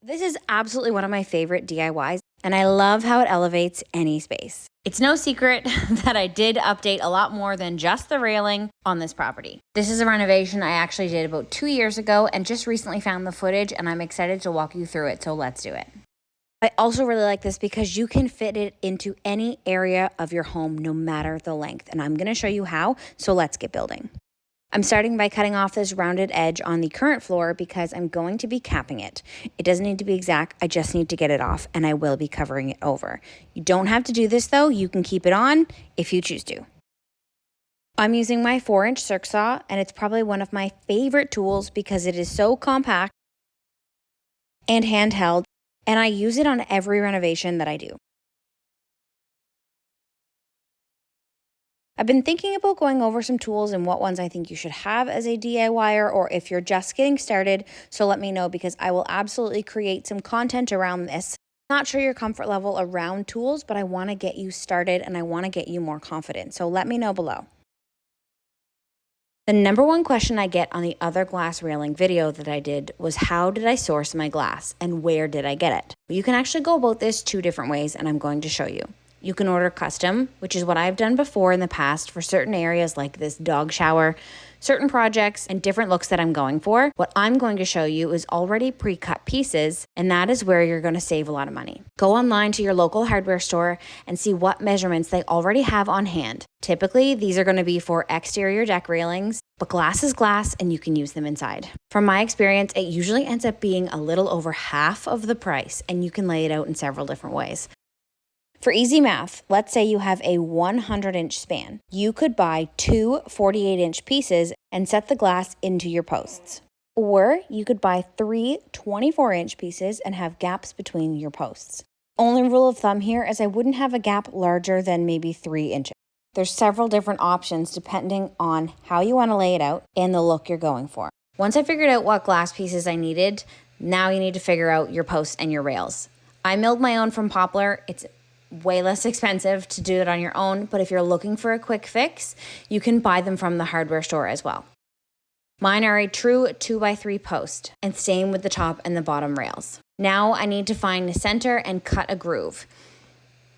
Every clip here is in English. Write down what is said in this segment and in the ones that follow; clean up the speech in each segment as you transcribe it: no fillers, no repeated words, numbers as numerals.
This is absolutely one of my favorite DIYs, and I love how it elevates any space. It's no secret that I did update a lot more than just the railing on this property. This is a renovation I actually did about 2 years ago and just recently found the footage, and I'm excited to walk you through it, so let's do it. I also really like this because you can fit it into any area of your home, no matter the length, and I'm going to show you how, so let's get building. I'm starting by cutting off this rounded edge on the current floor because I'm going to be capping it. It doesn't need to be exact, I just need to get it off, and I will be covering it over. You don't have to do this though, you can keep it on if you choose to. I'm using my 4-inch circ saw, and it's probably one of my favorite tools because it is so compact and handheld, and I use it on every renovation that I do. I've been thinking about going over some tools and what ones I think you should have as a DIYer, or if you're just getting started, so let me know because I will absolutely create some content around this. Not sure your comfort level around tools, but I want to get you started and I want to get you more confident, so let me know below. The number one question I get on the other glass railing video that I did was how did I source my glass and where did I get it? You can actually go about this 2 different ways, and I'm going to show you. You can order custom, which is what I've done before in the past for certain areas like this dog shower, certain projects, and different looks that I'm going for. What I'm going to show you is already pre-cut pieces, and that is where you're going to save a lot of money. Go online to your local hardware store and see what measurements they already have on hand. Typically, these are going to be for exterior deck railings, but glass is glass and you can use them inside. From my experience, it usually ends up being a little over half of the price, and you can lay it out in several different ways. For easy math, let's say you have a 100-inch span. You could buy 2 48-inch pieces and set the glass into your posts. Or you could buy 3 24-inch pieces and have gaps between your posts. Only rule of thumb here is I wouldn't have a gap larger than maybe 3 inches. There's several different options depending on how you want to lay it out and the look you're going for. Once I figured out what glass pieces I needed, now you need to figure out your posts and your rails. I milled my own from Poplar. It's way less expensive to do it on your own, but if you're looking for a quick fix, you can buy them from the hardware store as well. Mine are a true 2x3 post, and same with the top and the bottom rails. Now I need to find the center and cut a groove.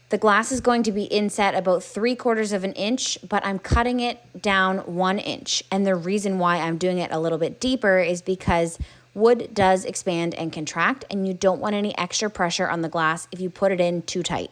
The glass is going to be inset about 3/4 of an inch, but I'm cutting it down 1 inch. And the reason why I'm doing it a little bit deeper is because wood does expand and contract, and you don't want any extra pressure on the glass if you put it in too tight.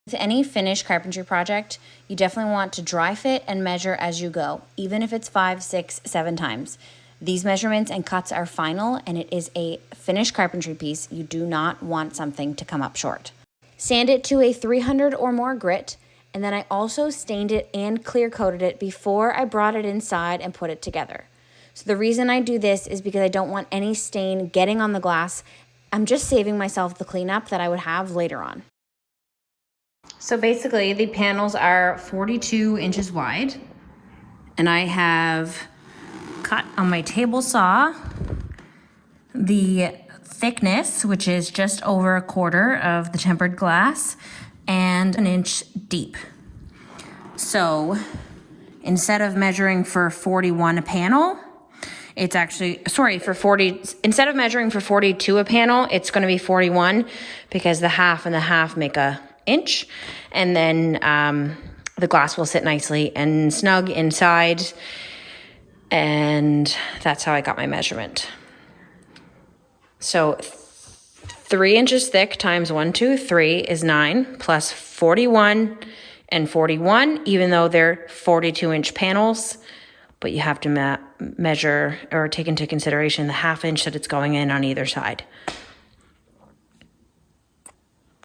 With any finished carpentry project, you definitely want to dry fit and measure as you go, even if it's 5, 6, 7 times. These measurements and cuts are final, and it is a finished carpentry piece. You do not want something to come up short. Sand it to a 300 or more grit, and then I also stained it and clear coated it before I brought it inside and put it together. So the reason I do this is because I don't want any stain getting on the glass. I'm just saving myself the cleanup that I would have later on. So basically the panels are 42 inches wide, and I have cut on my table saw the thickness, which is just over 1/4 of the tempered glass and 1 inch deep. So instead of measuring for 41 a panel, it's actually, instead of measuring for 42 a panel, it's going to be 41 because the half and the half make a inch, and then the glass will sit nicely and snug inside, and that's how I got my measurement. So 3 inches thick times 1, 2, 3 is 9, plus 41 and 41, even though they're 42-inch panels, but you have to measure or take into consideration the 1/2 inch that it's going in on either side.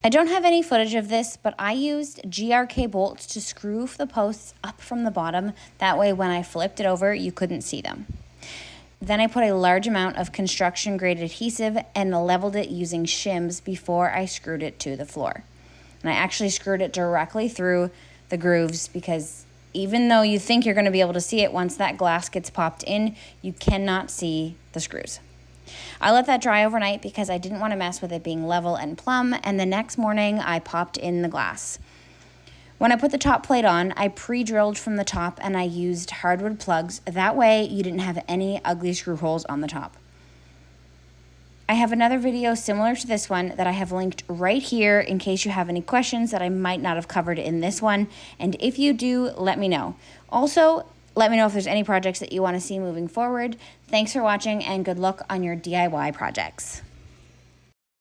I don't have any footage of this, but I used GRK bolts to screw the posts up from the bottom. That way when I flipped it over, you couldn't see them. Then I put a large amount of construction grade adhesive and leveled it using shims before I screwed it to the floor. And I actually screwed it directly through the grooves because even though you think you're going to be able to see it, once that glass gets popped in, you cannot see the screws. I let that dry overnight because I didn't want to mess with it being level and plumb, and the next morning I popped in the glass. When I put the top plate on, I pre-drilled from the top and I used hardwood plugs. That way you didn't have any ugly screw holes on the top. I have another video similar to this one that I have linked right here in case you have any questions that I might not have covered in this one. And if you do, let me know. Also, let me know if there's any projects that you want to see moving forward. Thanks for watching and good luck on your DIY projects.